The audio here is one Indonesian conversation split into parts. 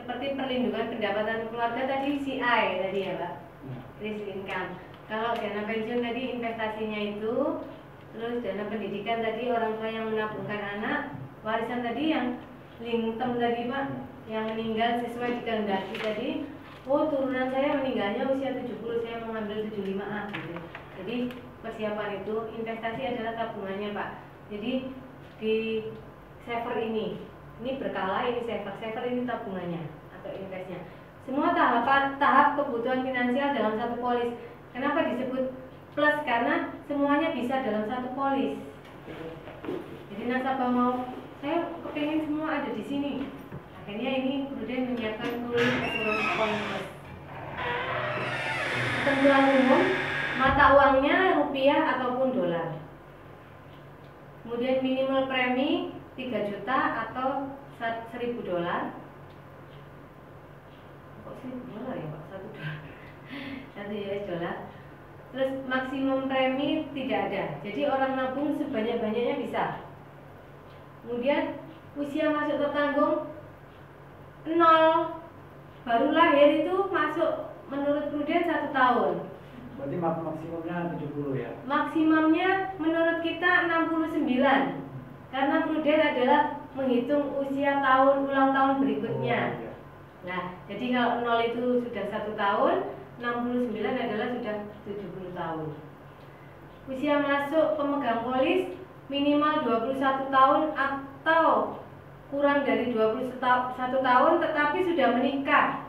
seperti perlindungan pendapatan keluarga tadi CI tadi ya Pak, risk income. Kalau dana pensiun tadi investasinya itu, terus dana pendidikan tadi orang tua yang menabungkan anak, warisan tadi yang lingtem tadi Pak, yang meninggal sesuai dikehendaki tadi. Oh turunan saya meninggalnya usia 70, saya mengambil 75A gitu. Jadi persiapan itu, investasi adalah tabungannya Pak. Jadi di saver ini berkala, ini saver ini tabungannya atau investnya. Semua tahap kebutuhan finansial dalam satu polis. Kenapa disebut plus? Karena semuanya bisa dalam satu polis. Jadi nasabah mau, saya kepengen semua ada di sini. Akhirnya ini Prudent menyiapkan tulis assurance point plus. Ketentuan umum, mata uangnya rupiah ataupun dolar. Kemudian minimal premi 3 juta atau 1.000 dolar. Kok 1.000 dolar ya Pak? 1 dolar. 1 US dolar. Terus maksimum premi tidak ada. Jadi orang nabung sebanyak-banyaknya bisa. Kemudian usia masuk tertanggung 0. Baru lahir itu masuk menurut Prudent 1 tahun. Berarti maksimumnya 70 ya? Maksimumnya menurut kita 69. Karena Prudent adalah menghitung usia ulang tahun berikutnya. Oh, iya. Nah, jadi kalau 0 itu sudah 1 tahun, 69 adalah sudah 70 tahun. Usia masuk pemegang polis minimal 21 tahun atau kurang dari 21 tahun tetapi sudah menikah.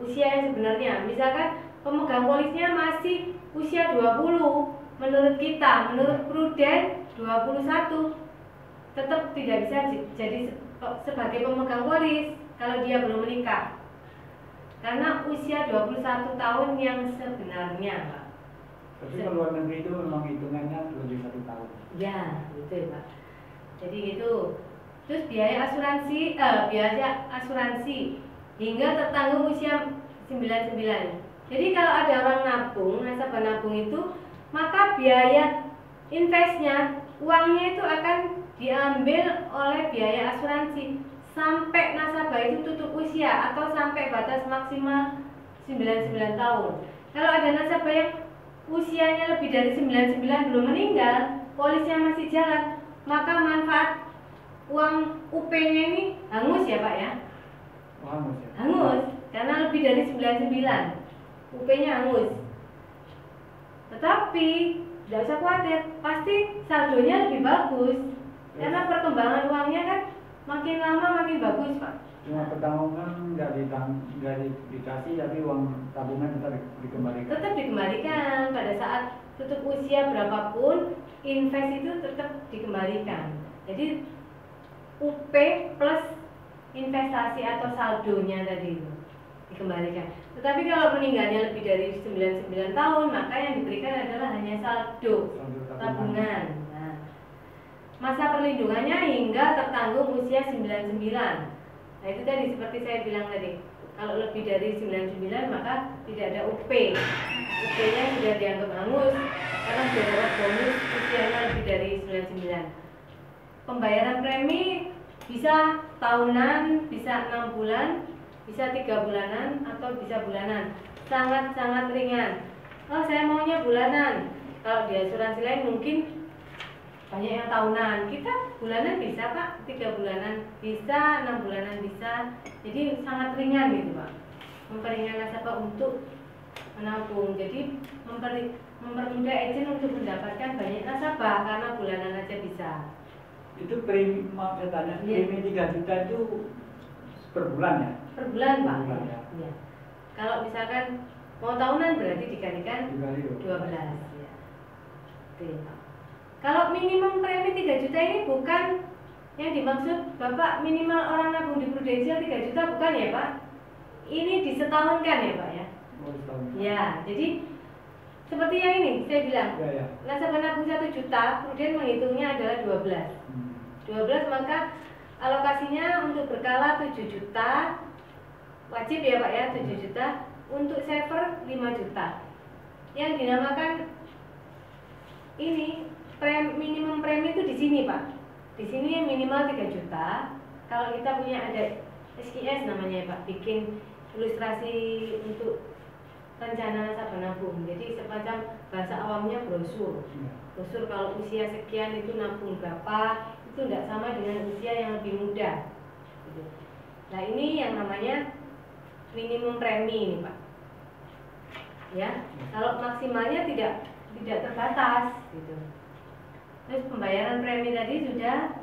Usia yang sebenarnya, misalkan pemegang polisnya masih usia 20, menurut kita, menurut Prudent 21, tetap tidak bisa jadi sebagai pemegang polis kalau dia belum menikah. Karena usia 21 tahun yang sebenarnya, Pak. Tapi kalau luar negeri itu memang hitungannya lebih 1 tahun. Ya, betul Pak. Jadi itu. Terus biaya asuransi hingga tertanggung usia 99. Jadi kalau ada orang nabung, nasabah nabung itu, maka biaya investnya, uangnya itu akan diambil oleh biaya asuransi sampai nasabah itu tutup usia atau sampai batas maksimal 99 tahun. Kalau ada nasabah yang usianya lebih dari 99 belum meninggal, polisnya masih jalan, maka manfaat uang UP-nya ini hangus ya Pak ya? Hangus ya? Hangus, karena lebih dari 99 UP-nya hangus. Tetapi tidak usah khawatir, pasti saldonya lebih bagus. Karena perkembangan uangnya kan makin lama makin bagus Pak. Cuma pertanggungan nggak dikasih, tapi uang tabungan tetap dikembalikan. Tetap dikembalikan pada saat tutup usia berapapun, invest itu tetap dikembalikan. Jadi UP plus investasi atau saldonya tadi itu dikembalikan. Tetapi kalau meninggalnya lebih dari 99 tahun, maka yang diberikan adalah hanya saldo tabungan. Nah, masa perlindungannya hingga tertanggung usia 99. Nah itu tadi seperti saya bilang tadi, kalau lebih dari 99 maka tidak ada UP. UP-nya sudah dianggap hangus karena sudah dapat bonus usianya lebih dari 99. Pembayaran premi bisa tahunan, bisa 6 bulan, bisa 3 bulanan atau bisa bulanan. Sangat-sangat ringan. Oh saya maunya bulanan. Kalau di asuransi lain mungkin banyak yang tahunan. Kita bulanan bisa Pak, 3 bulanan bisa, 6 bulanan bisa. Jadi sangat ringan gitu Pak. Memperingan nasabah untuk menabung. Jadi mempermudah agent untuk mendapatkan banyak nasabah karena bulanan aja bisa. Itu premi, maaf saya tanya, premi 3 juta itu per bulan ya? Per bulan Pak. Bulan, ya. Ya. Kalau misalkan mau tahunan berarti dikalikan Dikali 12 ya. Oke Pak. Kalau minimum premi 3 juta ini bukan yang dimaksud Bapak minimal orang nabung di Prudensial 3 juta bukan ya Pak? Ini disetahunkan ya Pak ya? Oh, setahun. Ya, jadi seperti yang ini saya bilang. Ya. Nasabah nabung 1 juta, Prudent menghitungnya adalah 12. 12 maka alokasinya untuk berkala 7 juta. Wajib ya Pak ya, 7 juta. Untuk saver 5 juta. Yang dinamakan ini minimum premi itu di sini Pak. Di sini minimal 3 juta. Kalau kita punya ada SIS namanya ya Pak, bikin ilustrasi untuk rencana nasabah nabung. Jadi semacam bahasa awamnya brosur. Brosur kalau usia sekian itu nabung berapa, itu tidak sama dengan usia yang lebih muda. Nah ini yang namanya minimum premi ini Pak. Ya, kalau maksimalnya tidak terbatas gitu. Terus pembayaran premi tadi sudah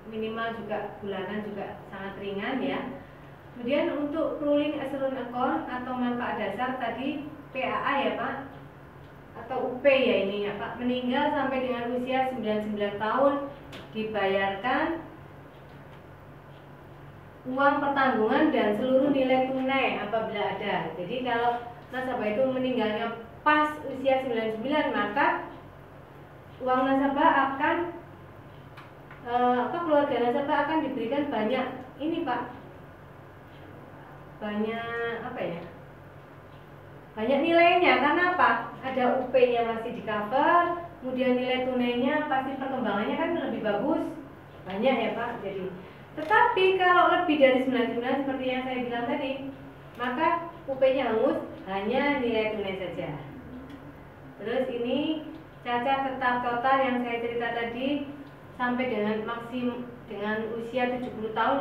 minimal juga bulanan juga sangat ringan ya. Kemudian untuk ruling assurance account atau manfaat dasar tadi PAA ya Pak, atau UP ya ini ya Pak, meninggal sampai dengan usia 99 tahun dibayarkan uang pertanggungan dan seluruh nilai tunai apabila ada. Jadi kalau nasabah itu meninggalnya pas usia 99, maka uang nasabah akan keluarga nasabah akan diberikan banyak ini Pak, banyak nilainya. Karena apa? Ada UP-nya masih di cover, kemudian nilai tunainya pasti perkembangannya kan lebih bagus, banyak ya Pak. Jadi, tetapi kalau lebih dari 99 seperti yang saya bilang tadi, maka UP-nya hangus, hanya nilai tunai saja. Terus ini cacat tetap total yang saya cerita tadi sampai dengan usia 70 tahun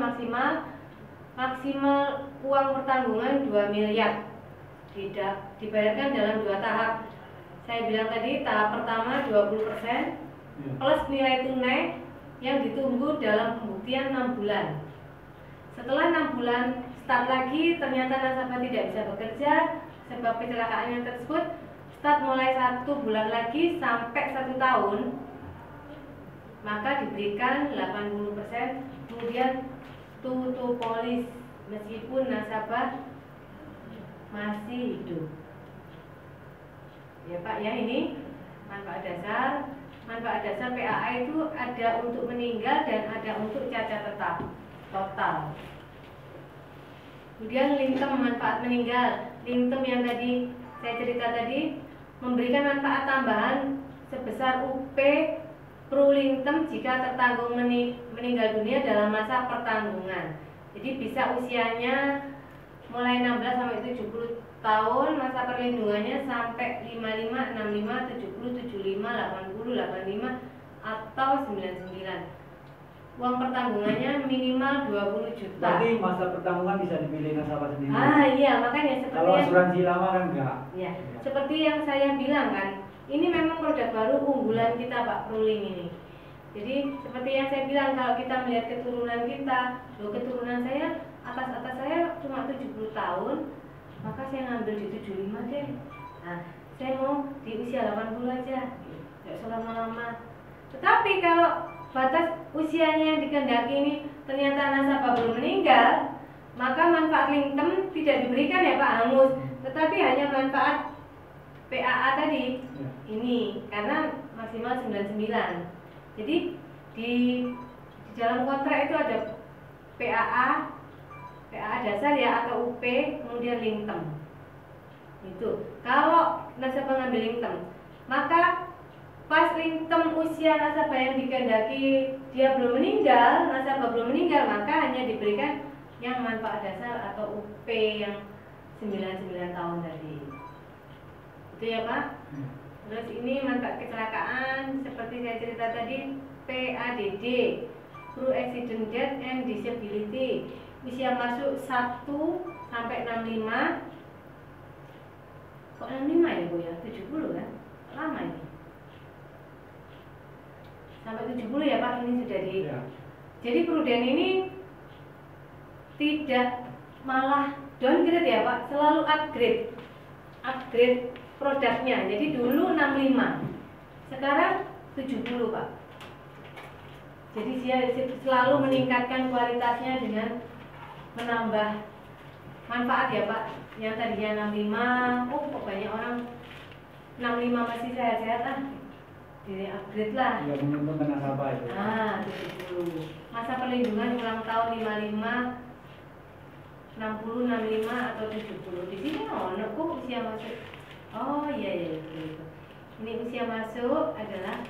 maksimal uang pertanggungan 2 miliar dibayarkan dalam 2 tahap. Saya bilang tadi tahap pertama 20% plus nilai tunai yang ditunggu dalam pembuktian 6 bulan. Setelah 6 bulan start lagi, ternyata nasabah tidak bisa bekerja sebab kecelakaannya tersebut, start mulai 1 bulan lagi sampai 1 tahun, maka diberikan 80%, kemudian to polis meskipun nasabah masih hidup. Ya Pak ya, ini manfaat dasar. Manfaat dasar PAA itu ada untuk meninggal dan ada untuk cacat tetap total. Kemudian lintem manfaat meninggal. Lintem yang tadi saya cerita tadi memberikan manfaat tambahan sebesar UP pro lintem jika tertanggung meninggal dunia dalam masa pertanggungan. Jadi bisa usianya mulai 16 sampai 70 tahun, masa perlindungannya sampai 55, 65, 70, 75, 80, 85 atau 99. Uang pertanggungannya minimal 20 juta. Berarti masa pertanggungan bisa dipilih nasabah sendiri. Iya, makanya seperti kalau asuransi lama kan enggak. Ya, seperti yang saya bilang kan, ini memang produk baru unggulan kita Pak, Proling ini. Jadi seperti yang saya bilang, kalau kita melihat keturunan kita, keturunan saya atas saya cuma 70 tahun, maka saya ngambil di 75 deh. Nah, saya mau di usia 80 aja, nggak usah lama-lama. Tetapi kalau batas usianya yang dikehendaki ini ternyata nasabah belum meninggal, maka manfaat lintem tidak diberikan ya Pak, hangus, tetapi hanya manfaat PAA tadi ini karena maksimal 99. Jadi di dalam kontrak itu ada PAA dasar ya atau UP, kemudian lintem. Itu kalau nasabah ngambil lintem, maka pas lintem usia nasabah yang dikehendaki dia belum meninggal, nasabah belum meninggal, maka hanya diberikan yang manfaat dasar atau UP yang 99 tahun tadi. Itu ya Pak. Terus ini manfaat kecelakaan seperti saya cerita tadi, PADD, Pro Accident Death and Disability, usia masuk 1 sampai 65. Kok 65 ya Bu ya? 70 kan? Lama ini. Sampai 70 ya Pak, ini sudah di. Ya. Jadi Prudent ini tidak malah downgrade ya Pak, selalu upgrade produknya. Jadi dulu 65, sekarang 70 Pak. Jadi dia selalu meningkatkan kualitasnya dengan menambah manfaat ya Pak. Yang tadinya 65, kok banyak orang 65 masih sehat-sehat di upgrade lah. Ya menguntungkan nasabah itu. 70. Masa perlindungan ulang tahun 55, 60, 65 atau 70. Di sini kok usia masuk. Oh iya gitu. Ini usia masuk adalah.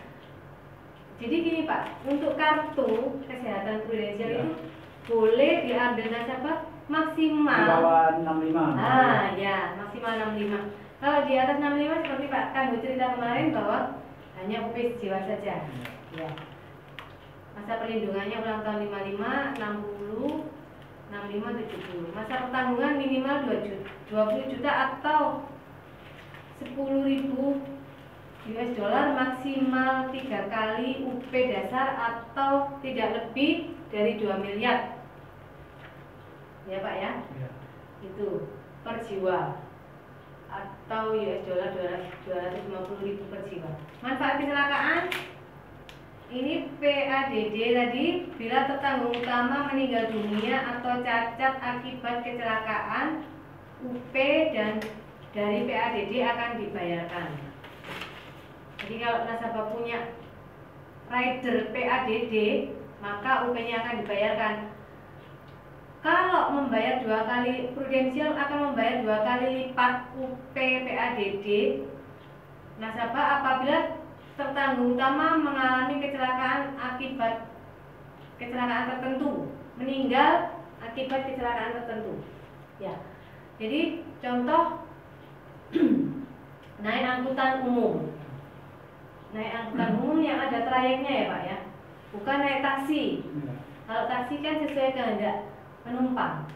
Jadi gini Pak, untuk kartu kesehatan prudensial itu boleh diambil nasabah Di maksimal. bawah 65. Ah ya, maksimal 65. Kalau di atas 65 seperti Pak Kambu cerita kemarin bahwa hanya UP jiwa saja. Ya. Masa perlindungannya ulang tahun 55, 60, 65, 70. Masa pertanggungan minimal 20 juta atau 10.000 US dollar, maksimal 3 kali UP dasar atau tidak lebih dari 2 miliar. Ya Pak ya? Ya. Itu per jiwa atau US dollar 250.000 per jiwa. Manfaat kecelakaan ini PADD tadi, bila tertanggung utama meninggal dunia atau cacat akibat kecelakaan, UP dan dari PADD akan dibayarkan. Jadi kalau nasabah punya rider PADD, maka UP-nya akan dibayarkan. Kalau membayar 2 kali, prudensial akan membayar 2 kali lipat UP PADD nasabah apabila tertanggung utama mengalami kecelakaan akibat kecelakaan tertentu, meninggal akibat kecelakaan tertentu. Ya. Jadi contoh naik angkutan umum. Naik angkutan umum yang ada trayeknya ya Pak ya. Bukan naik taksi. Ya. Kalau taksi kan sesuai kehendak penumpang.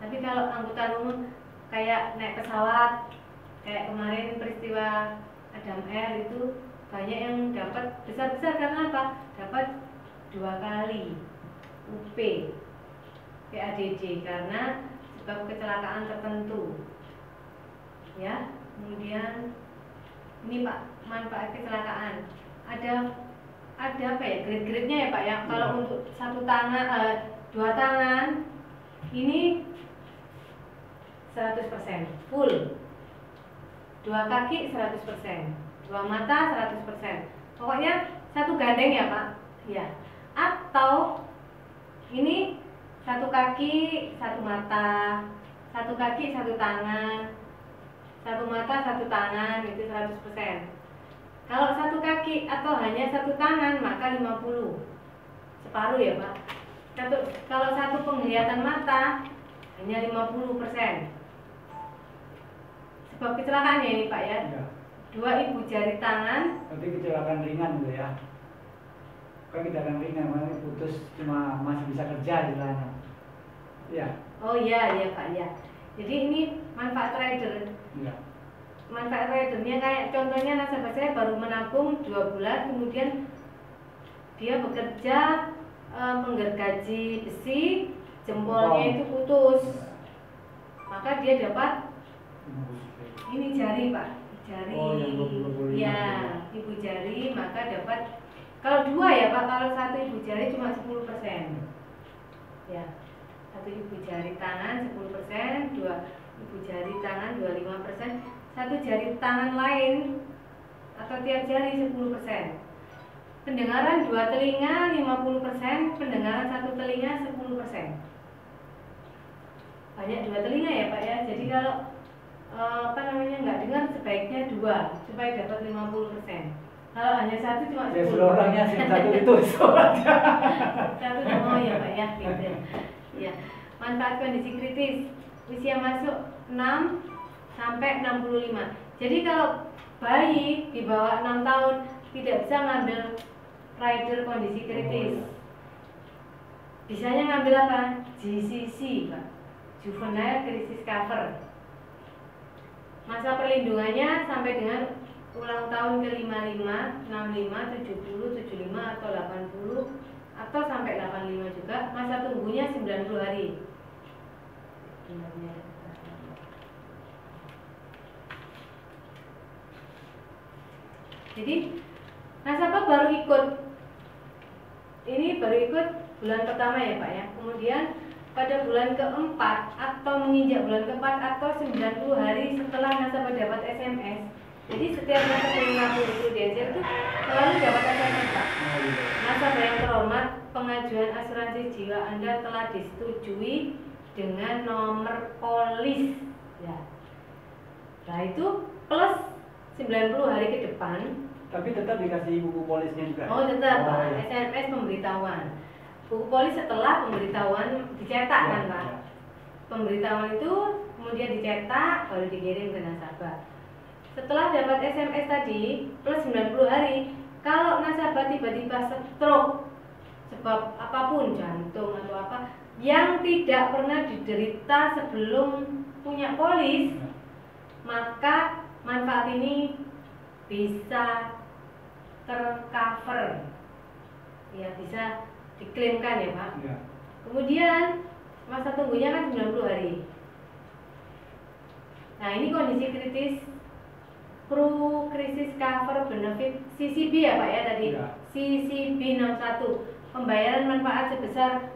Tapi kalau angkutan umum kayak naik pesawat, kayak kemarin peristiwa Adam Air itu banyak yang dapat besar-besar karena apa? Dapat 2 kali UP PADD karena sebab kecelakaan tertentu. Ya, kemudian ini Pak, manfaat kecelakaan. Ada apa ya? Grade-grade-nya ya Pak ya. Kalau untuk 1 tangan, 2 tangan ini 100% full. 2 kaki 100%. 2 mata 100%. Pokoknya 1 gandeng ya Pak. Ya. Atau ini 1 kaki 1 mata, 1 kaki 1 tangan, 1 mata 1 tangan, itu 100%. Kalau 1 kaki atau hanya 1 tangan maka 50. Separuh ya Pak. Kalau 1 penglihatan mata hanya 50%. Sebab kecelakaan ya ini Pak ya. Ya. 2 ibu jari tangan. Berarti kecelakaan ringan gitu ya. Kan kecelakaan ringan, makanya putus cuma masih bisa kerja istilahnya. Iya. Oh iya ya Pak ya. Jadi ini manfaat rider. Iya. Manfaat ridernya kayak contohnya nasabah saya baru menabung 2 bulan, kemudian dia bekerja menggergaji besi, jempolnya itu putus. Maka dia dapat ini jari Pak, jari. Oh, yang 25. Ya, ibu jari maka dapat. Kalau 2 ya Pak, kalau 1 ibu jari cuma 10%. Ya, 1 ibu jari tangan 10%, 2 ibu jari tangan 25%, 1 jari tangan lain atau tiap jari 10%. Pendengaran 2 telinga 50%, pendengaran 1 telinga 10%. Banyak 2 telinga ya Pak ya. Jadi kalau nggak dengar sebaiknya 2 supaya dapat 50%. Kalau hanya 1 cuma 10%. Ya sudah orangnya sih 1 itu soalnya. 1 oh ya Pak ya gitu. Ya. Manfaat kondisi kritis usia masuk 6 sampai 65. Jadi kalau bayi di bawah 6 tahun tidak bisa ngambil rider kondisi kritis. Bisanya ngambil apa? GCC Pak, Juvenile Crisis Cover. Masa perlindungannya sampai dengan ulang tahun ke-55, 65, 70, 75 atau 80 atau sampai 85 juga. Masa tunggunya 90 hari. Jadi nasabah baru ikut, ini baru ikut bulan pertama ya Pak ya. Kemudian pada bulan keempat atau menginjak bulan keempat atau 90 hari setelah nasabah dapat SMS. Jadi setiap nasabah yang mengaku prudensial itu selalu dapat SMS Pak. Nasabah yang terhormat, pengajuan asuransi jiwa Anda telah disetujui dengan nomor polis. Ya. Nah itu plus 90 hari ke depan. Tapi tetap dikasih buku polisnya juga. Oh tetap Pak, ya. SMS pemberitahuan. buku polis setelah pemberitahuan dicetak Ya, kan Pak. ya. Pemberitahuan itu kemudian dicetak baru dikirim ke nasabah. Setelah dapat SMS tadi plus 90 hari, kalau nasabah tiba-tiba stroke sebab apapun, jantung atau apa, yang tidak pernah diderita sebelum punya polis, Ya. maka manfaat ini bisa tercover, ya bisa diklaimkan ya Pak. Ya. Kemudian masa tunggunya kan 90 hari. Nah ini kondisi kritis Pro Crisis Cover Benefit CCB ya Pak ya tadi. Ya. CCB 61, pembayaran manfaat sebesar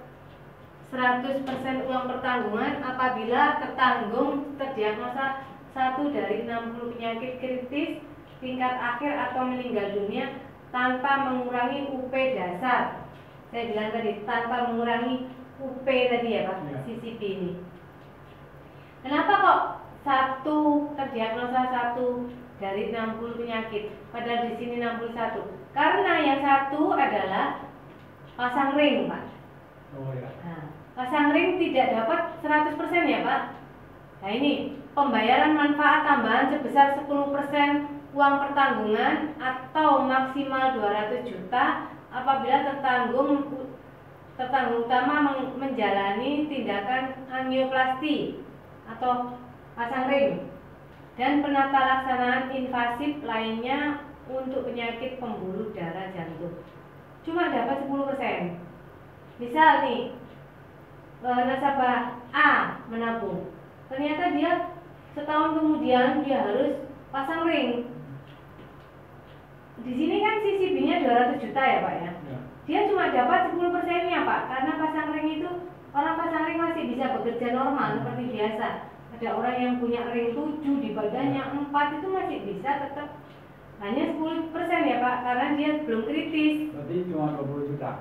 100% uang pertanggungan apabila tertanggung terdiagnosa 1 dari 60 penyakit kritis tingkat akhir atau meninggal dunia tanpa mengurangi UP dasar. Saya bilang tadi tanpa mengurangi UP tadi ya Pak, Ya. CCB ini. Kenapa kok terdiagnosa 1 dari 60 penyakit, padahal di sini 61? Karena yang satu adalah pasang ring Pak. Oh ya. Nah, pasang ring tidak dapat 100% ya Pak. Nah ini pembayaran manfaat tambahan sebesar 10% uang pertanggungan atau maksimal 200 juta apabila tertanggung utama menjalani tindakan angioplasti atau pasang ring dan penata laksanaan invasif lainnya untuk penyakit pembuluh darah jantung. Cuma dapat 10%. Misal nih, nasabah A menabung, ternyata dia setahun kemudian dia harus pasang ring. Di sini kan CCB-nya 200 juta ya Pak ya. Ya. Dia cuma dapat 10%-nya Pak, karena pasang ring itu orang pasang ring masih bisa bekerja normal seperti biasa. Ada orang yang punya ring 7 di badannya 4 itu masih bisa tetap hanya 10% ya Pak, karena dia belum kritis. Berarti cuma 20 juta.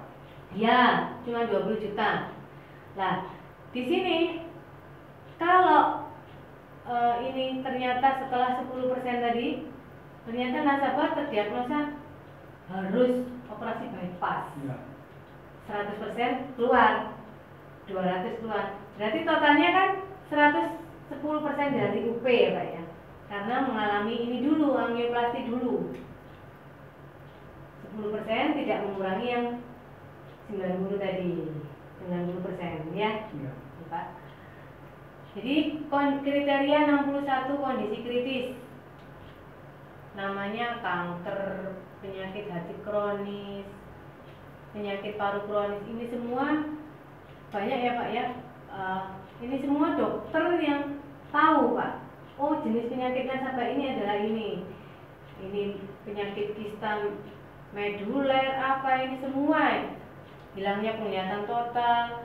Ya, cuma 20 juta. Nah, di sini kalau ini ternyata setelah 10% tadi, ternyata nasabah terdiagnosa harus operasi bypass. Ya. 100% keluar, 200 keluar. Berarti totalnya kan 110% dari UP ya Pak ya. Karena mengalami ini dulu, angioplasti dulu. 10% tidak mengurangi yang 90 tadi. 90% ya. Ya. Pak. Jadi kriteria 61 kondisi kritis. Namanya kanker, penyakit hati kronis, penyakit paru kronis. Ini semua banyak ya Pak ya. Ini semua dokter yang tahu Pak. Oh jenis penyakit nasabah ini adalah ini. Ini penyakit kista meduler apa ini semua. Hilangnya penglihatan total.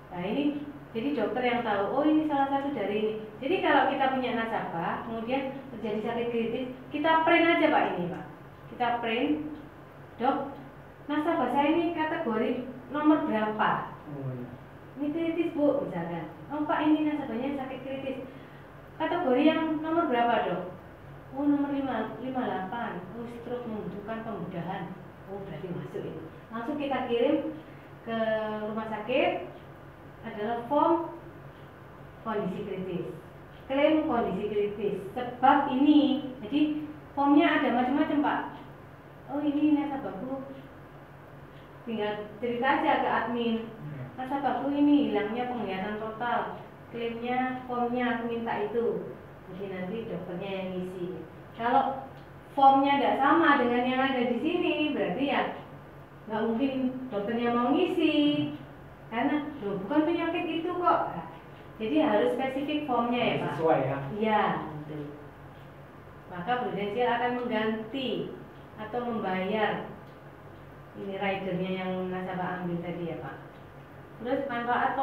Nah ini jadi dokter yang tahu, oh ini salah satu dari ini. Jadi kalau kita punya nasabah, kemudian terjadi sakit kritis, kita print aja Pak ini Pak. Kita print, dok, nasabah saya ini kategori nomor berapa? Oh ya. Ini kritis Bu, misalkan. Oh Pak ini nasabahnya sakit kritis. Kategori yang nomor berapa dok? Oh nomor 58. Oh stroke membutuhkan pemudahan. Oh berarti masuk ini. Langsung kita kirim ke rumah sakit. Adalah form kondisi kritis, klaim kondisi kritis. Sebab ini, jadi formnya ada macam-macam Pak. Oh ini nasabahku, tinggal cerita aja ke admin. Nasabahku ini hilangnya penglihatan total, klaimnya formnya aku minta itu. Jadi nanti dokternya yang ngisi. Kalau formnya tidak sama dengan yang ada di sini, berarti ya nggak mungkin dokternya mau ngisi. Karena bukan penyakit itu kok. Jadi harus spesifik formnya ya Pak. Sesuai ya. Iya, betul. Maka prudensial akan mengganti atau membayar ini ridernya yang nasabah ambil tadi ya Pak. Terus manfaat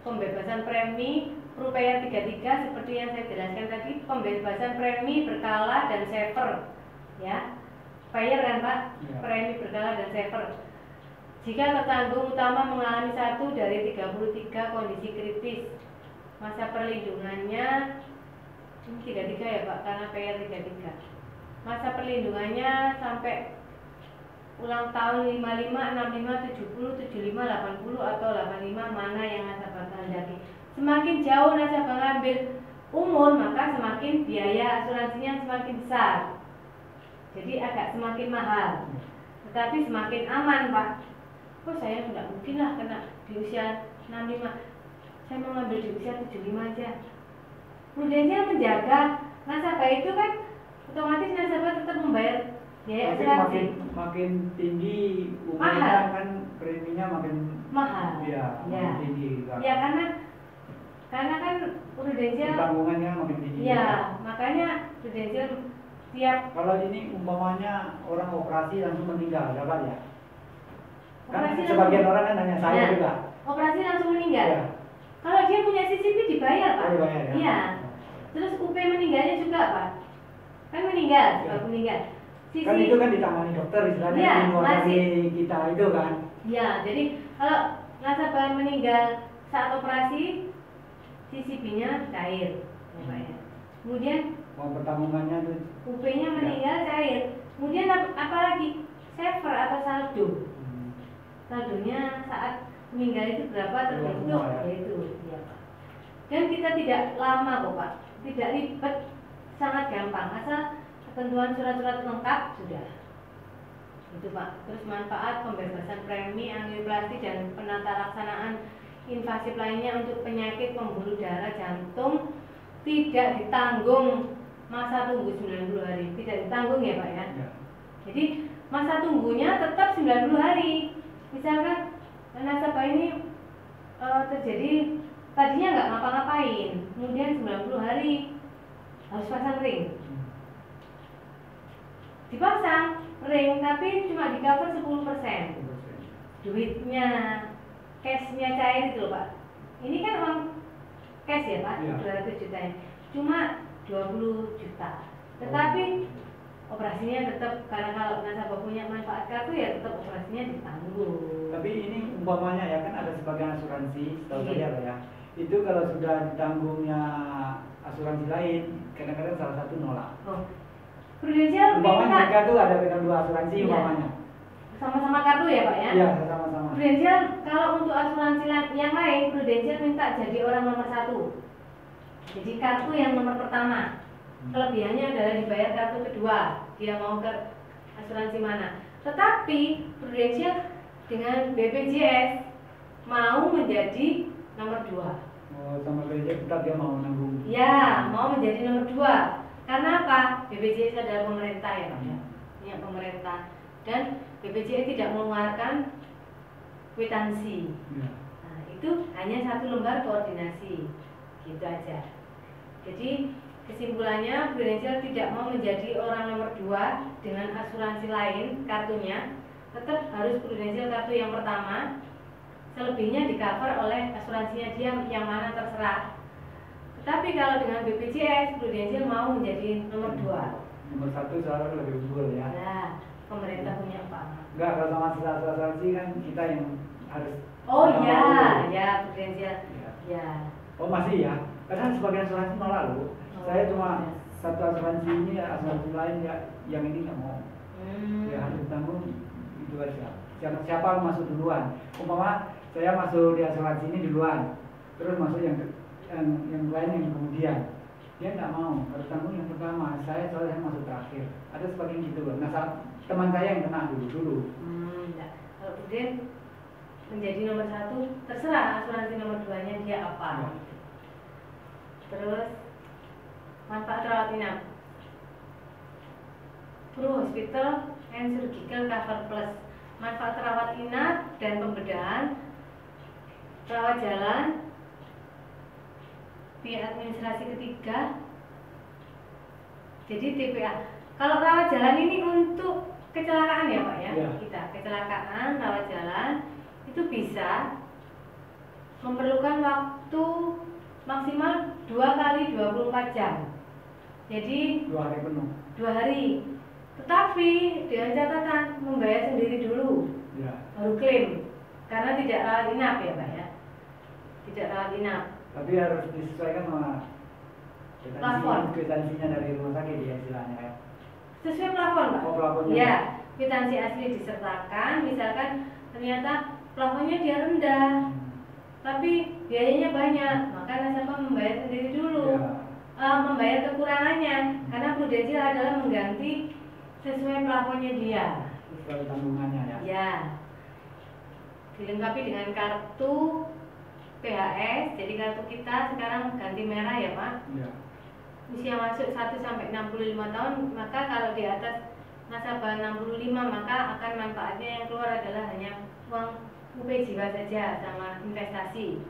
pembebasan premi Rupaya 33 seperti yang saya jelaskan tadi, pembebasan premi berkala dan saver ya. Payer kan Pak, Ya. premi berkala dan saver. Jika tertanggung utama mengalami 1 dari 33 kondisi kritis, masa perlindungannya ini 33 ya Pak, karena PR 33. Masa perlindungannya sampai ulang tahun 55, 65, 70, 75, 80 atau 85 mana yang nasabah kehendaki. Semakin jauh nasabah ngambil umur, maka semakin biaya asuransinya semakin besar. Jadi agak semakin mahal. Tetapi semakin aman, Pak. Oh, saya tidak mungkin lah kena di usia 65. Saya mau ngambil di usia 75 aja. Prudensial menjaga nasabah itu kan otomatis nasabah tetap membayar biaya asuransi. Makin tinggi umurnya mahal. Kan preminya makin mahal. Ya, makin tinggi juga. Ya karena kan prudensial tanggungannya makin tinggi. Ya, makanya prudensial tiap. Kalau ini umpamanya orang operasi langsung meninggal, dapat ya? Kan sebagian orang kan nanya saya juga. Operasi langsung meninggal. Ya. Kalau dia punya CCP dibayar, Pak. Dibayar, ya. Iya. Terus UP meninggalnya juga, Pak. Kan meninggal, sebab meninggal. Kan itu kan ditangani dokter istilahnya di luar dari kita itu kan. Iya, jadi kalau nasabah meninggal saat operasi, CCP-nya cair, ya Pak ya. Kemudian uang pertanggungannya itu UP-nya meninggal cair. Kemudian apa lagi? Saver atau saldo. Saldonya saat meninggal itu berapa terbentuk, yaitu ya Pak. Dan kita tidak lama kok Pak, tidak ribet, sangat gampang, asal ketentuan surat-surat lengkap sudah. Itu Pak. Terus manfaat pembebasan premi, angioplasti dan penata laksanaan invasif lainnya untuk penyakit pembuluh darah jantung tidak ditanggung masa tunggu 90 hari. Tidak ditanggung ya Pak ya. Jadi masa tunggunya tetap 90 hari. Misalkan nasabah ini terjadi tadinya nggak ngapa-ngapain, kemudian 90 hari harus pasang ring. Dipasang ring tapi cuma di cover 10%. Duitnya, cashnya cair itu loh Pak. Ini kan uang cash ya Pak, 200 juta ya. Cuma 20 juta. Tetapi operasinya tetap, karena kalau nasabah punya manfaat kartu ya tetap operasinya ditanggung. Tapi ini umpamanya ya kan ada sebagian asuransi, setahu saya ya. Itu kalau sudah ditanggungnya asuransi lain, kadang-kadang salah satu nolak. Prudensial umpamanya mereka tuh ada pegang dua asuransi umpamanya. Sama-sama kartu ya Pak ya? Iya, sama-sama. Prudensial kalau untuk asuransi yang lain, Prudensial minta jadi orang nomor 1. Jadi kartu yang nomor pertama. Kelebihannya adalah dibayar kartu kedua. Dia mau ke asuransi mana. Tetapi Prudensial dengan BPJS mau menjadi nomor 2. Oh, sama BPJS tetap dia mau nanggung. Ya, mau menjadi nomor 2. Karena apa? BPJS adalah pemerintah ya Pak ya. Ini pemerintah. Dan BPJS tidak mengeluarkan kwitansi. Nah, itu hanya 1 lembar koordinasi. Gitu aja. Jadi kesimpulannya, Prudensial tidak mau menjadi orang nomor 2 dengan asuransi lain kartunya, tetap harus Prudensial kartu yang pertama, selebihnya di cover oleh asuransinya dia yang mana terserah. Tetapi kalau dengan BPJS, Prudensial mau menjadi nomor 2. Nomor 1 selalu lebih unggul ya. Nah, pemerintah punya apa? Enggak, kalau sama asuransi kan kita yang harus. Oh iya, ya Prudensial. Ya. Oh masih ya? Karena sebagian asuransi nolak loh. Saya cuma satu asuransi ini, asuransi lain ya, yang ini nggak mau. Ya harus tanggung itu aja. Siapa masuk duluan? Umpama saya masuk di asuransi ini duluan, terus masuk yang lain yang kemudian. Dia nggak mau, harus tanggung yang pertama. Soalnya masuk terakhir. Ada sebagian gitu loh. Nah, teman saya yang kena dulu. Kalau kemudian menjadi nomor 1, terserah asuransi nomor 2-nya dia apa. Terus manfaat rawat inap, Pro Hospital and Surgical Cover Plus. Manfaat rawat inap dan pembedahan, rawat jalan, biaya administrasi ketiga. Jadi TPA. Kalau rawat jalan ini untuk kecelakaan ya Pak ya? Kita kecelakaan rawat jalan itu bisa memerlukan waktu maksimal 2 kali 24 jam. Jadi 2 hari penuh. 2 hari. Tetapi dengan catatan membayar sendiri dulu. Baru klaim. Karena tidak rawat inap ya Pak ya. Tidak rawat inap. Tapi harus disesuaikan sama kwitansinya dari rumah sakit ya istilahnya ya. sesuai plafon Pak. Oh, plafonnya. Ya, kwitansi asli disertakan, misalkan ternyata plafonnya dia rendah, tapi biayanya banyak, maka nasabah membayar sendiri dulu. Membayar kekurangannya, karena prudensial adalah mengganti sesuai plafonnya dia. Sesuai tanggungannya ya. Ya. Dilengkapi dengan kartu PHS, jadi kartu kita sekarang ganti merah ya Pak. Ya. Usia masuk 1 sampai 65 tahun, maka kalau di atas nasabah 65 maka akan manfaatnya yang keluar adalah hanya uang UP jiwa saja sama investasi.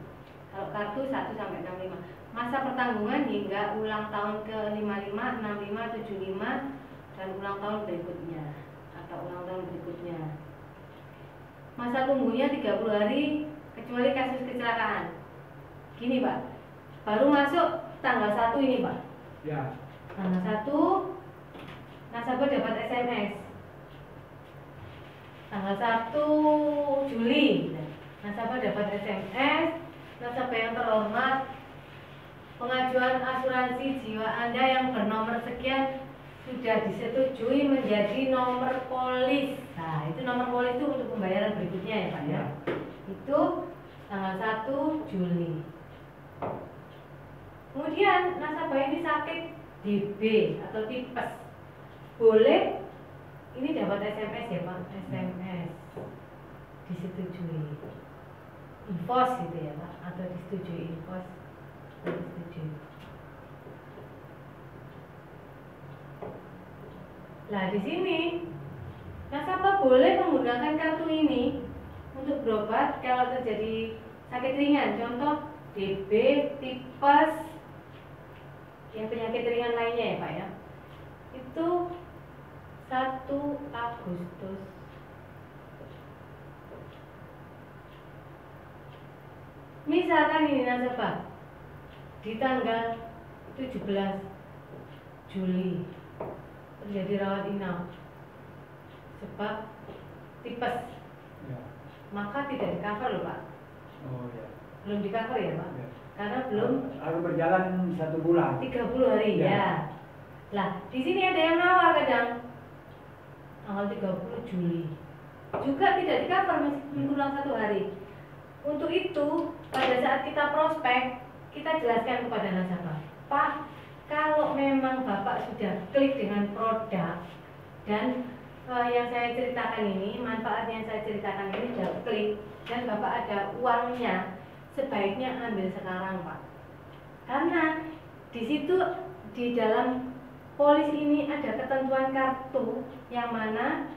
Kalau kartu 1 sampai 65. Masa pertanggungan hingga ulang tahun ke 55, 65, 75 dan ulang tahun berikutnya atau ulang tahun berikutnya. Masa tunggunya 30 hari kecuali kasus kecelakaan. Gini Pak, baru masuk tanggal 1 ini Pak. Ya. Tanggal 1 nasabah dapat SMS. Tanggal 1 Juli nasabah dapat SMS. Nasabah yang terhormat, pengajuan asuransi jiwa Anda yang bernomor sekian sudah disetujui menjadi nomor polis. Nah, itu nomor polis itu untuk pembayaran berikutnya ya Pak ya. Itu tanggal 1 Juli. Kemudian nasabah ini sakit DB atau tipes. Boleh ini dapat SMS ya Pak, SMS disetujui. Infos gitu ya Pak, atau disetujui infos. Disetujui. Nah, di sini nasabah boleh menggunakan kartu ini untuk berobat kalau terjadi sakit ringan, contoh DB, tipes, yang penyakit ringan lainnya ya Pak ya. Itu 1 Agustus. Misalkan ini nasabah di tanggal 17 Juli terjadi rawat inap sebab tipes, Ya. maka tidak di cover loh Pak. Oh ya. Belum di cover ya Pak, Ya. karena belum Harus berjalan 1 bulan. 30 hari Ya. ya. Lah di sini ada yang nawar kadang tanggal 30 Juli juga tidak di cover, masih kurang 1 hari. Untuk itu pada saat kita prospek, kita jelaskan kepada nasabah, Pak, kalau memang Bapak sudah klik dengan produk dan yang saya ceritakan ini, manfaat yang saya ceritakan ini sudah klik dan Bapak ada uangnya, sebaiknya ambil sekarang Pak. Karena di situ di dalam polis ini ada ketentuan kartu yang mana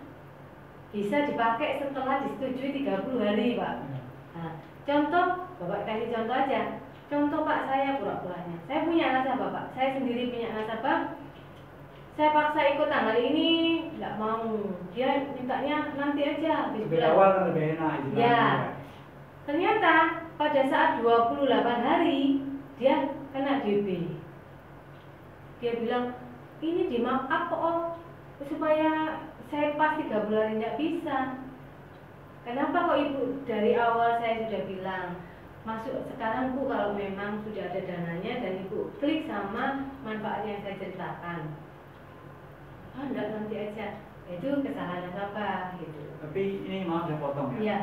bisa dipakai setelah disetujui 30 hari Pak. Nah, contoh, Bapak kasih contoh aja. Contoh Pak, saya pura-puranya, saya punya nasabah Pak, saya sendiri punya nasabah. Saya paksa ikut tanggal ini, nggak mau. Dia mintanya nanti aja. Lebih awal lebih enak. Ya. Ternyata pada saat 28 hari dia kena DB. Dia bilang, ini di mark up kok, supaya saya pas 30 hari nggak bisa. Kenapa kok Ibu dari awal saya sudah bilang masuk sekarang Bu kalau memang sudah ada dananya dan Ibu klik sama manfaat yang saya ceritakan. Ah enggak, nanti aja. Itu kesalahan nasabah gitu. Tapi ini maaf saya potong ya. Iya.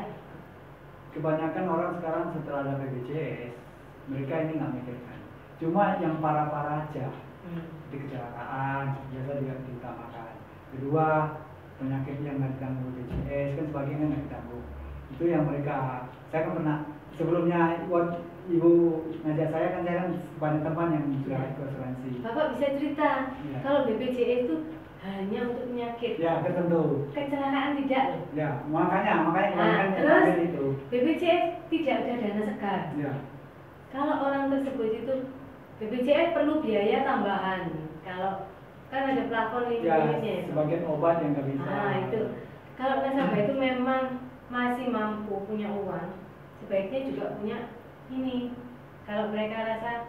Kebanyakan orang sekarang setelah ada BPJS, mereka ini nggak mikirkan. Cuma yang parah-parah aja, di kecelakaan biasa juga diutamakan. Kedua, penyakit yang nggak ditanggung BPJS kan sebagainya nggak ditanggung. Itu yang mereka, saya kan pernah sebelumnya buat Ibu ngajak saya kan banyak teman yang sudah ikut asuransi. Bapak bisa cerita Ya. kalau BPJS itu hanya untuk penyakit. Ya, tertentu. Kecelakaan tidak loh. Ya, makanya kebanyakan yang terus ambil itu. BPJS tidak ada dana segar. Ya. Kalau orang tersebut itu BPJS perlu biaya tambahan. Kalau kan ada plafon Ya, limitnya itu. sebagian obat yang nggak bisa. Nah itu kalau nasabah itu memang masih mampu punya uang, sebaiknya juga punya ini. Kalau mereka rasa,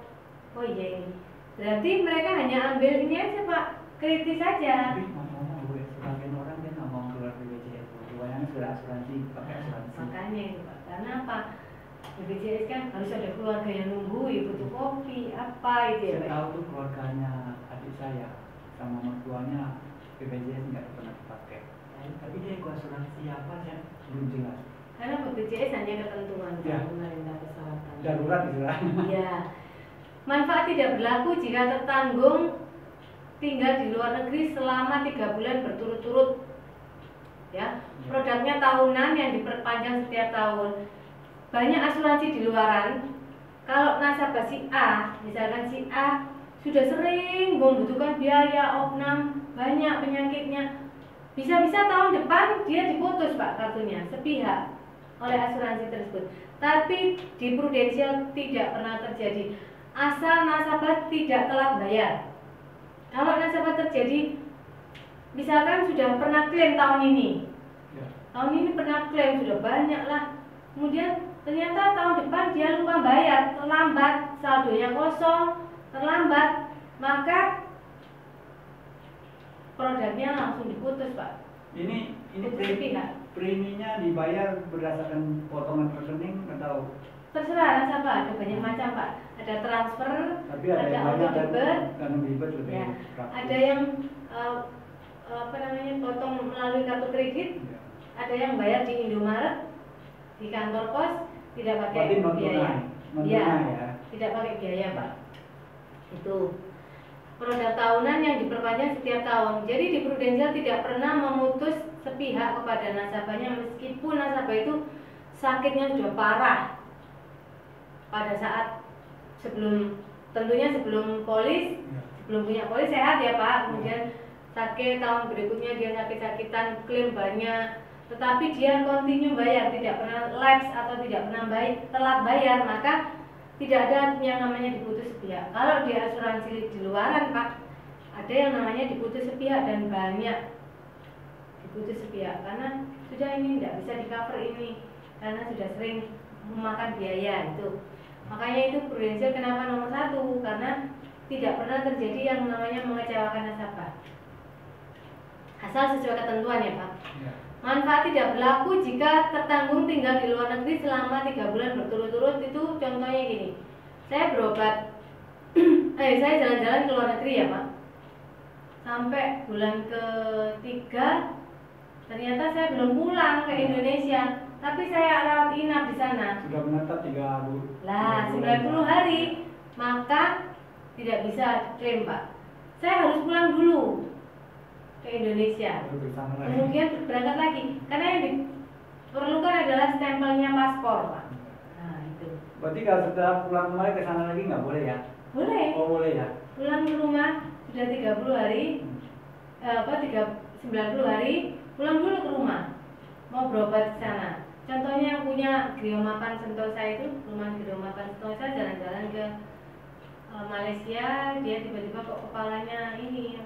oh iya ini, berarti mereka hanya ambil ini aja Pak, kritis saja. Tapi ngomong-ngomong gue, sebagian orang dia nggak mau keluar BPJS. Kebanyakan sudah asuransi, pakai asuransi. Makanya itu Pak, karena apa? BPJS kan harus ada keluarga yang nungguin, butuh kopi, apa itu ya Saya Pak? tahu tuh keluarganya adik saya sama mertuanya BPJS nggak pernah dipakai. Tapi dia ikut asuransi apa ya belum jelas. Karena BPJS hanya ketentuan Ya. pemerintah persyaratan. Darurat istilahnya. Ya. Manfaat tidak berlaku jika tertanggung tinggal di luar negeri selama 3 bulan berturut-turut. Ya, produknya tahunan yang diperpanjang setiap tahun. Banyak asuransi di luaran, kalau nasabah si A, misalkan si A sudah sering membutuhkan biaya opnam, banyak penyakitnya, bisa-bisa tahun depan dia diputus Pak kartunya sepihak oleh asuransi tersebut. Tapi di Prudential tidak pernah terjadi, asal nasabah tidak telat bayar. Kalau nasabah terjadi, misalkan sudah pernah klaim tahun ini, tahun ini pernah klaim sudah banyak lah, kemudian ternyata tahun depan dia lupa bayar, terlambat, saldonya kosong, terlambat, maka produknya langsung diputus Pak. Ini preminya dibayar berdasarkan potongan rekening atau? Terserah nasabah, ada banyak macam Pak. Ada transfer, tapi ada auto debit, ya. Ada yang potong melalui kartu kredit, ya. Ada yang bayar di Indomaret, di kantor pos, tidak pakai biaya. Ya, tidak pakai biaya Pak. Itu produk tahunan yang diperpanjang setiap tahun. Jadi di Prudential tidak pernah memutus sepihak kepada nasabahnya meskipun nasabah itu sakitnya sudah parah pada saat tentunya sebelum polis, sebelum punya polis sehat ya Pak, kemudian sakit tahun berikutnya dia sakit-sakitan, klaim banyak, tetapi dia continue bayar, tidak pernah lapse atau tidak pernah telat bayar, maka tidak ada yang namanya diputus sepihak. Kalau di asuransi di luaran Pak, ada yang namanya diputus sepihak dan banyak diputus sepihak karena sudah ini tidak bisa di cover ini karena sudah sering memakan biaya itu. Makanya itu Prudential kenapa nomor 1, karena tidak pernah terjadi yang namanya mengecewakan nasabah. Asal sesuai ketentuan ya Pak. Manfaat tidak berlaku jika tertanggung tinggal di luar negeri selama 3 bulan berturut-turut. Itu contohnya gini, saya berobat, saya jalan-jalan ke luar negeri ya Pak, sampai bulan ke-3 ternyata saya belum pulang ke Indonesia, tapi saya rawat inap di sana. Sudah menetap 3 bulan. Lah 90 hari, maka tidak bisa klaim Pak. Saya harus pulang dulu ke Indonesia, kemudian berangkat lagi, karena yang diperlukan adalah stempelnya paspor Pak. Nah itu. Berarti kalau setelah pulang kembali ke sana lagi nggak boleh ya? Boleh. Oh boleh ya. Pulang ke rumah sudah 30 hari, 90 hari, pulang dulu ke rumah, mau berobat ke sana. Contohnya yang punya Griomapan Sentosa itu, rumah Griomapan Sentosa, jalan-jalan ke Malaysia, dia tiba-tiba kok kepalanya ini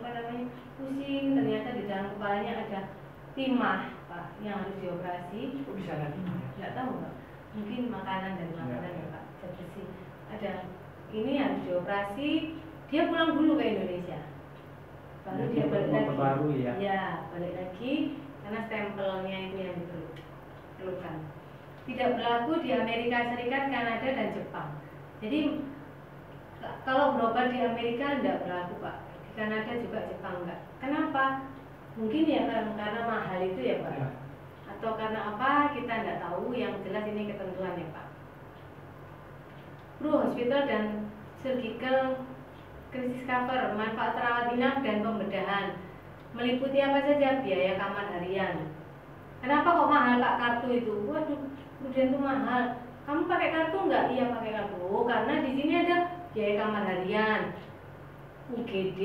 pusing, ternyata di dalam kepalanya ada timah Pak yang harus dioperasi. Kok bisa ada timah ya? Nggak tahu Pak, mungkin makanan dari makanan ya Pak, zat besi. Ada ini harus dioperasi, dia pulang dulu ke Indonesia, baru dia balik lagi. Ya balik lagi karena stempelnya itu yang diperlukan. Tidak berlaku di Amerika Serikat, Kanada dan Jepang. Jadi kalau berobat di Amerika tidak berlaku Pak, di Kanada juga, Jepang enggak. Kenapa? Mungkin ya karena mahal itu ya Pak, atau karena apa kita tidak tahu. Yang jelas ini ketentuan ya Pak. Hospital dan surgical crisis cover, manfaat rawat inap dan pembedahan, meliputi apa saja? Biaya kamar harian. Kenapa kok mahal Pak kartu itu? Waduh, kemudian itu mahal. Kamu pakai kartu enggak? Iya pakai kartu. Oh, karena di sini ada biaya kamar harian, UGD,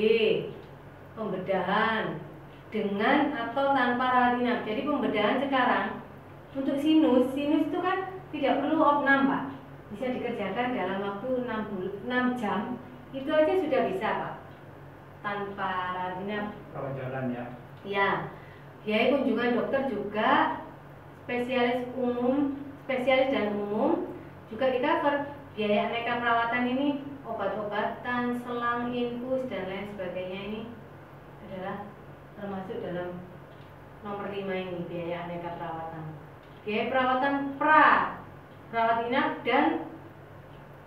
pembedahan dengan atau tanpa rawat inap. Jadi pembedahan sekarang untuk sinus itu kan tidak perlu opnam Pak, bisa dikerjakan dalam waktu 6 jam, itu aja sudah bisa Pak, tanpa rawat inap. Kalau jalan ya. Ya, biaya kunjungan dokter juga, spesialis dan umum juga di cover. Biaya aneka perawatan ini, obat-obatan, selang, infus dan lain sebagainya ini adalah termasuk dalam nomor 5 ini, biaya aneka perawatan. Biaya perawatan rawat inap dan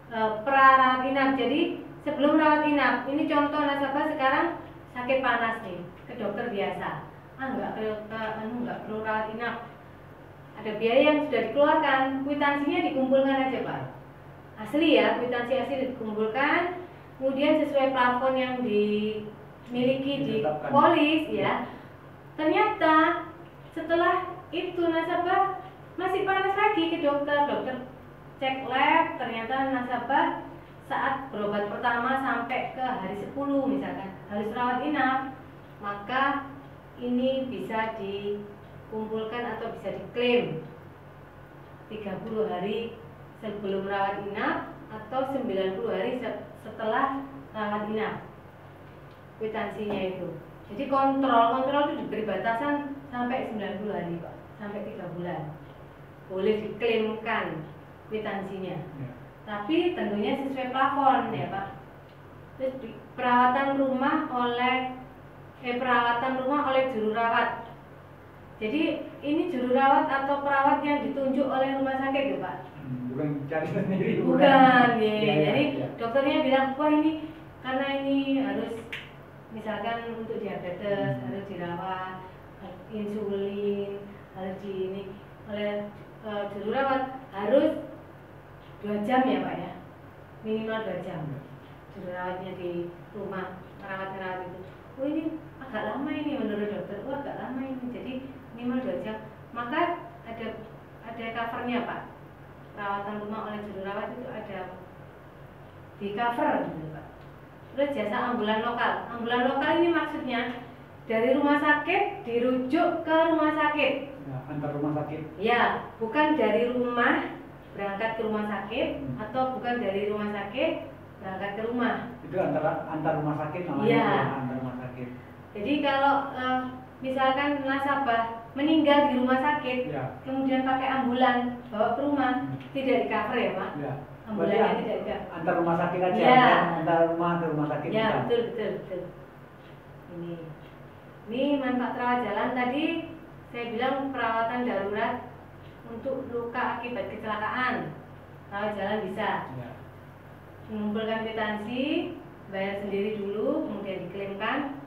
rawat inap. Jadi sebelum rawat inap, ini contoh nasabah sekarang sakit panas nih ke dokter biasa, nggak perlu rawat inap, ada biaya yang sudah dikeluarkan, kwitansinya dikumpulkan aja Pak, asli ya, kwitansi asli dikumpulkan, kemudian sesuai plafon yang dimiliki di polis ya, ternyata setelah itu nasabah masih panas lagi ke dokter cek lab, ternyata nasabah saat berobat pertama sampai ke hari 10 misalkan harus rawat inap, maka ini bisa dikumpulkan atau bisa diklaim 30 hari sebelum rawat inap atau 90 hari setelah rawat inap kwitansinya itu. Jadi kontrol itu diberi batasan sampai 90 hari Pak, sampai 3 bulan boleh diklaimkan kwitansinya ya. Tapi tentunya sesuai plafon ya Pak. Terus perawatan rumah oleh juru rawat. Jadi ini juru rawat atau perawat yang ditunjuk oleh rumah sakit ya Pak. Bukan cari sendiri. Bukan ya. Jadi dokternya bilang wah ini karena ini harus misalkan untuk diabetes harus dirawat, insulin harus ini oleh juru rawat harus 2 jam ya Pak ya, minimal 2 jam juru rawatnya di rumah merawat itu. Oh ini agak lama ini menurut dokter, agak lama ini, jadi minimal 2 jam. Maka ada covernya Pak, perawatan rumah oleh juru rawat itu ada di cover gitu Pak. Terus jasa ambulan lokal ini maksudnya dari rumah sakit dirujuk ke rumah sakit ya, antar rumah sakit ya, bukan dari rumah berangkat ke rumah sakit atau bukan dari rumah sakit berangkat ke rumah. Itu antar rumah sakit namanya ya. Antar rumah sakit. Jadi kalau misalkan nasabah meninggal di rumah sakit ya. Kemudian pakai ambulan bawa ke rumah tidak di cover ya Pak ya. Ambulannya tidak di cover. Antar rumah sakit aja ya. Antar rumah ke rumah sakit ya betul. Ini manfaat rawat jalan tadi saya bilang perawatan darurat untuk luka akibat kecelakaan, rawat jalan bisa ya. Mengumpulkan kwitansi, bayar sendiri dulu, kemudian diklaimkan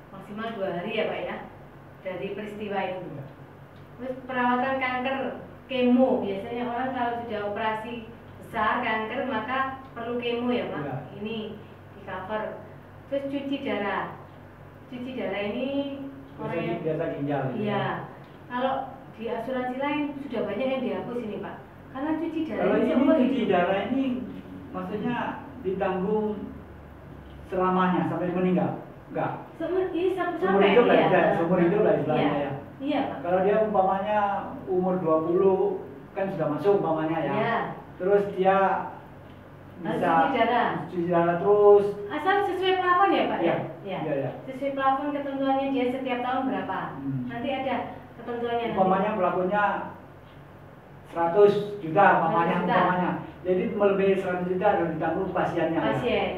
maksimal 2 hari ya Pak ya dari peristiwa itu ya. Terus perawatan kanker, kemo, biasanya orang kalau sudah operasi besar kanker maka perlu kemo ya Pak ya. Ini di cover. Terus cuci darah ini orang yang biasa ginjal iya. Kalau di asuransi lain sudah banyak yang dihapus ini Pak, karena cuci darah kalau ini cuci darah ini maksudnya ditanggung selamanya sampai meninggal? Enggak? Seumur hidup lah ya. Seumur hidup lah istilahnya ya. Iya Pak. Kalau dia umpamanya umur 20 kan sudah masuk umpamanya ya. Iya. Terus dia bisa cuci darah terus asal sesuai plafon ya Pak ya? Iya. Sesuai plafon ketentuannya dia setiap tahun berapa? Nanti ada ketentuannya. Umpamanya pelakunya 100 juta umpamanya. Jadi melebihi 100 juta harus ditanggung pasiennya.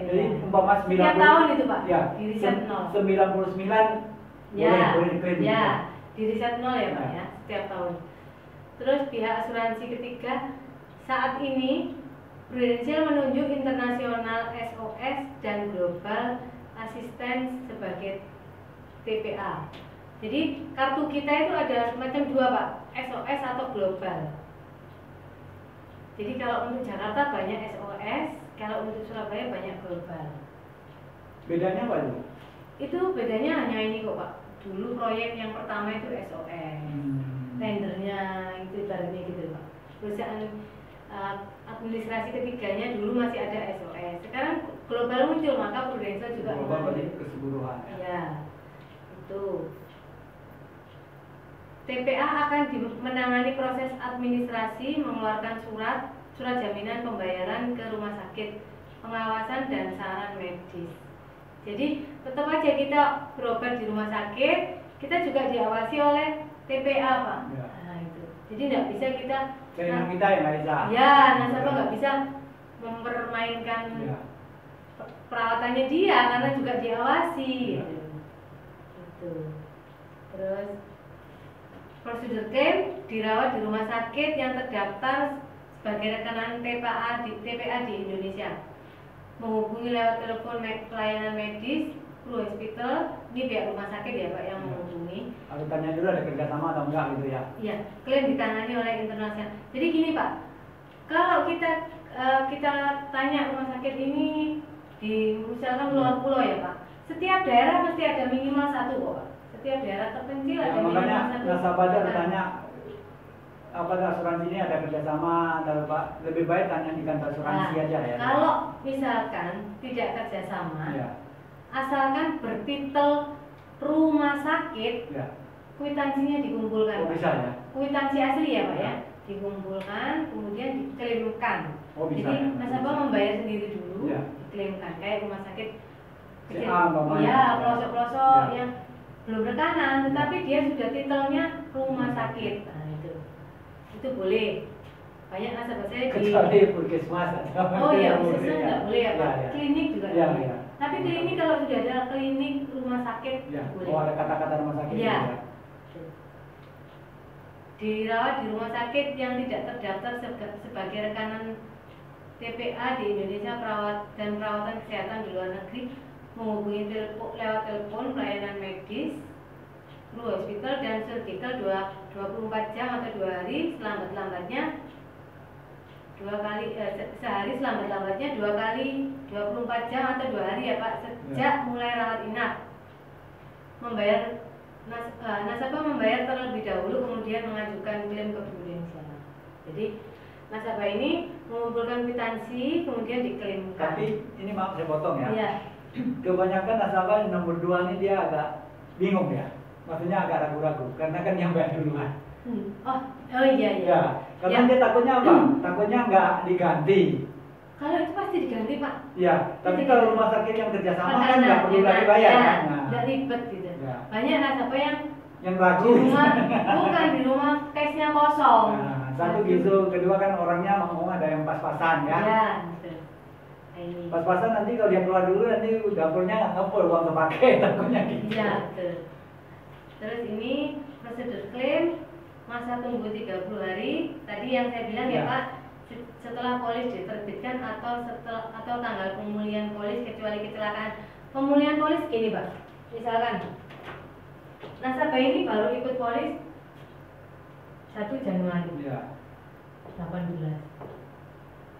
Jadi umpama 90 setiap tahun itu Pak. Ya. Di riset 0. 99 ya. boleh diklaim. Ya. Di riset 0 ya Pak ya, setiap tahun. Terus pihak asuransi ketiga saat ini Prudential menunjuk internasional SOS dan global asisten sebagai TPA. Jadi kartu kita itu ada semacam 2 Pak, SOS atau global. Jadi kalau untuk Jakarta banyak SOS, kalau untuk Surabaya banyak global. Bedanya apa itu? Itu bedanya hanya ini kok Pak. Dulu proyek yang pertama itu SOS, tendernya itu ibaratnya gitu Pak. Perusahaan administrasi ketiganya dulu masih ada SOS. Sekarang global muncul, maka Prudential juga global keseluruhan. Ya, itu. TPA akan menangani proses administrasi, mengeluarkan surat jaminan pembayaran ke rumah sakit, pengawasan dan saran medis. Jadi tetap aja kita berobat di rumah sakit, kita juga diawasi oleh TPA Pak. Ya. Nah itu. Jadi tidak bisa kita kita yang nggak bisa. Ya, nasabah nggak bisa mempermainkan perawatannya dia karena juga diawasi. Ya. Gitu. Terus prosedur klaim dirawat di rumah sakit yang terdaftar sebagai rekanan TPA di Indonesia. Menghubungi lewat telepon pelayanan medis Blue Hospital, ini pihak rumah sakit ya Pak yang menghubungi. Harus tanya dulu ada kerjasama atau enggak gitu ya? Iya, klaim ditangani oleh internasional. Jadi gini Pak, kalau kita tanya rumah sakit ini di misalkan luar pulau ya Pak, setiap daerah pasti ada minimal satu kok Pak. Setiap daerah terpencil Ya, ada minimal satu. makanya nasabah bertanya apakah asuransi ini ada kerjasama atau Pak, lebih baik tanya di kantor asuransi aja ya. Kalau misalkan tidak kerjasama, ya. Asalkan bertitel rumah sakit, ya. kwitansinya dikumpulkan. Oh, bisa ya? Kwitansi asli ya Pak ya, dikumpulkan kemudian diklaimkan. Oh, bisa. Jadi Ya, nasabah bisa. membayar sendiri dulu, Ya. diklaimkan kayak rumah sakit kecil, umpamanya. pelosok-pelosok Ya. yang belum rekanan, tetapi dia sudah titelnya rumah sakit. Nah itu boleh. Banyak nasabah saya di kecuali puskesmas atau oh iya, puskesmas nggak boleh ya Pak. Ya. Klinik juga Ya, boleh. ya. Tapi klinik kalau sudah ada klinik rumah sakit Ya. boleh. Oh, ada kata-kata rumah sakit. Iya. Ya. Dirawat di rumah sakit yang tidak terdaftar sebagai rekanan TPA di Indonesia dan perawatan kesehatan di luar negeri menghubungi lewat telepon pelayanan medis, Blue Hospital dan surgical 24 jam atau 2 hari selambat-lambatnya 2 kali sehari selambat-lambatnya 2 kali 24 jam atau 2 hari ya Pak sejak mulai rawat inap. Nasabah membayar terlebih dahulu kemudian mengajukan klaim keprudensialan. Jadi nasabah ini mengumpulkan kwitansi kemudian diklaimkan. Tapi ini maaf saya potong ya. Iya. Kebanyakan nasabah yang nomor 2 ini dia agak bingung ya. Maksudnya agak ragu-ragu karena kan yang bayar duluan. Oh iya. Ya, karena dia takutnya apa? Takutnya nggak diganti. Kalau itu pasti diganti Pak. Ya, tapi kalau rumah sakit yang kerjasama kan nggak perlu ya, lagi bayar ya, kan? nggak ribet gitu. Ya. Banyak nasabah yang ragu. di rumah bukan di rumah case-nya kosong. Nah, satu gitu, kedua kan orangnya mau ada yang pas-pasan ya. Iya, betul. Ini. Pas-pasan nanti kalau dia keluar dulu nanti dapurnya nggak ngumpul uang terpakai takutnya gitu. Iya, betul. Terus ini prosedur klaim masa tunggu 30 hari. Tadi yang saya bilang ya Pak, setelah polis diterbitkan atau tanggal pemulihan polis kecuali kecelakaan. Pemulihan polis gini Pak. Misalkan nasabah ini baru ikut polis 1 Januari Ya. 18.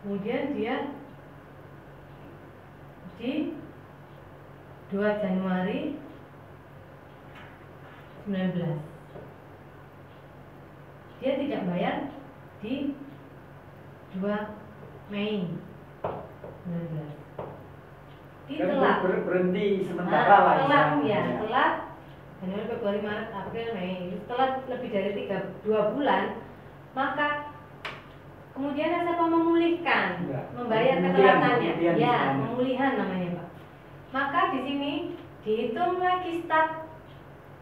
Kemudian dia di 2 Januari 19. Dia tidak bayar di 2 Mei 19. Ditelat. Berhenti sementara lah. Telat ya, telat. Januari, Februari, Maret, April, Mei. Telat lebih dari 2 bulan, maka kemudian nasabah memulihkan, membayar ketelatannya. Ya, pemulihan namanya Pak. Maka di sini dihitung lagi start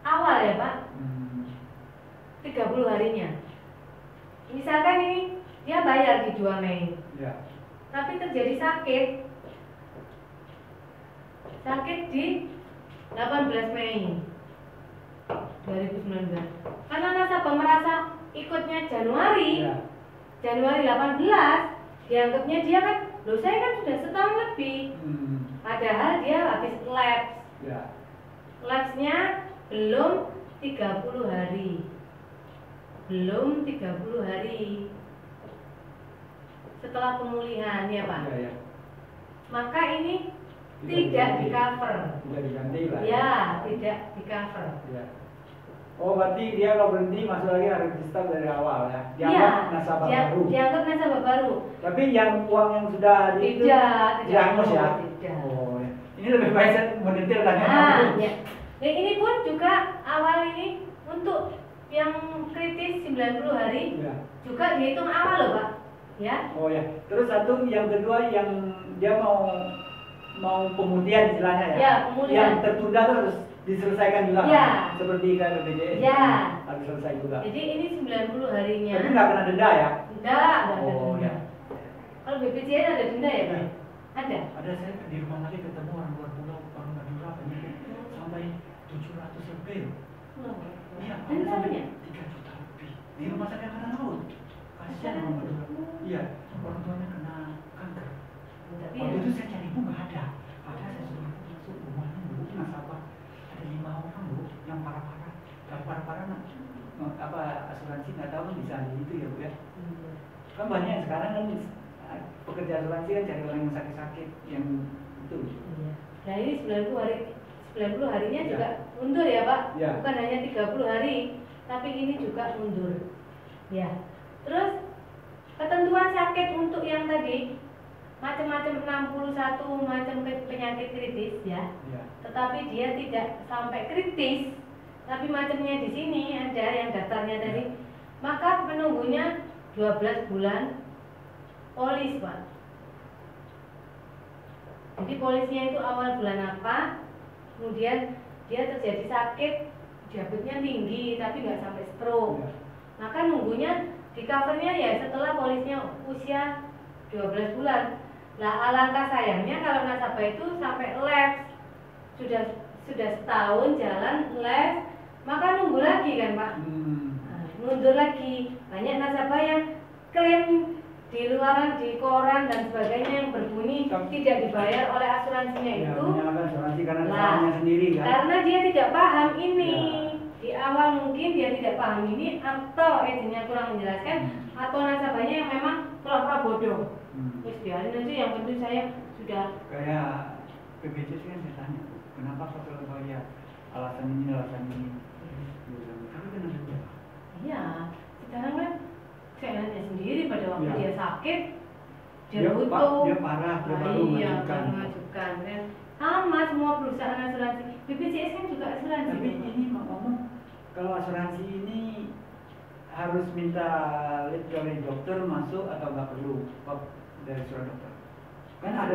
awal ya Pak. 30 harinya. Misalkan ini dia bayar di 2 Mei. Ya. Tapi terjadi sakit di 18 Mei 2019. Karena nasabah merasa ikutnya Januari, Ya. Januari 18, dianggapnya dia kan, loh saya kan sudah setahun lebih. Padahal dia habis lapse. Ya. Lapse-nya belum 30 hari. Belum 30 hari setelah pemulihan ya Pak. Ya. Maka ini tidak di-cover. Tidak diganti lah. Ya, tidak di-cover. Ya. Oh, berarti dia kalau berhenti masuk lagi harus register dari awal ya. Dianggap nasabah baru. Dianggap nasabah baru. Tapi yang uang yang sudah tidak dihangus ya. Tidak. Oh, ya. Ini lebih baik saya mendetail tanya. Ya. Nah, ini pun juga awal ini untuk yang kritis 90 hari Ya. juga dihitung awal loh Pak. Ya. Oh ya. Terus satu yang kedua yang dia mau pemutihan istilahnya ya. Ya, pemulihan. Yang tertunda itu harus diselesaikan juga. Ya. Seperti kayak BPJS. Ya. Harus selesai juga. Jadi ini 90 harinya. Tapi nggak kena denda ya? Enggak ada Oh denda. ya. Kalau BPJS ada denda ya Pak? Ya. Ada. Ada saya di rumah lagi ketemu orang luar pulau, orang Madura sampai 700 lebih. Iya, ada sampai 3 juta lebih. Di rumah sakit Angkatan Laut. Kasihan orang Madura. Iya, orang tuanya kena kanker. Tapi Waktu itu saya cari ibu nggak ada. Ada saya suruh ibu masuk rumahnya dulu nasabah. asuransi nggak tahu bisa di itu ya Bu ya. Iya. Kan banyak sekarang kan pekerja asuransi kan cari orang yang sakit-sakit yang itu. Iya. Nah ini 90 harinya Ya. juga mundur ya Pak, Ya. bukan hanya 30 hari, tapi ini juga mundur. Ya. Terus ketentuan sakit untuk yang tadi macam-macam 61 macam penyakit kritis ya. Ya. Tetapi dia tidak sampai kritis, tapi macamnya di sini ada yang daftarnya tadi. Maka menunggunya 12 bulan polis Pak. Jadi polisnya itu awal bulan apa, kemudian dia terjadi sakit, diabetesnya tinggi tapi nggak sampai stroke. Ya. Maka nunggunya di covernya ya setelah polisnya usia 12 bulan. Nah alangkah sayangnya kalau nasabah itu sampai lapse sudah setahun jalan lapse, maka nunggu lagi kan Pak. Nah, mundur lagi. Banyak nasabah yang klaim di luaran, di koran dan sebagainya yang berbunyi tidak dibayar oleh asuransinya Ya, itu menyalahkan asuransi karena Lah, kesalahannya sendiri kan. karena dia tidak paham ini. Ya. Di awal mungkin dia tidak paham ini, atau agennya kurang menjelaskan, atau nasabahnya yang memang pura-pura bodoh. Terus biarin aja, yang penting saya sudah Kayak BPJS kan saya tanya, kenapa kau kalau bayar alasan ini tapi kenapa? iya. Sekarang kan saya nanya sendiri pada waktu Ya. dia sakit, dia Dia butuh. dia parah, dia baru iya, mengajukan. baru mengajukan kan. Sama semua perusahaan asuransi. BPJS kan juga asuransi. Tapi Pak. ini ngomong kalau asuransi ini harus minta lihat dari dokter masuk atau nggak perlu dari surat dokter? Kan ada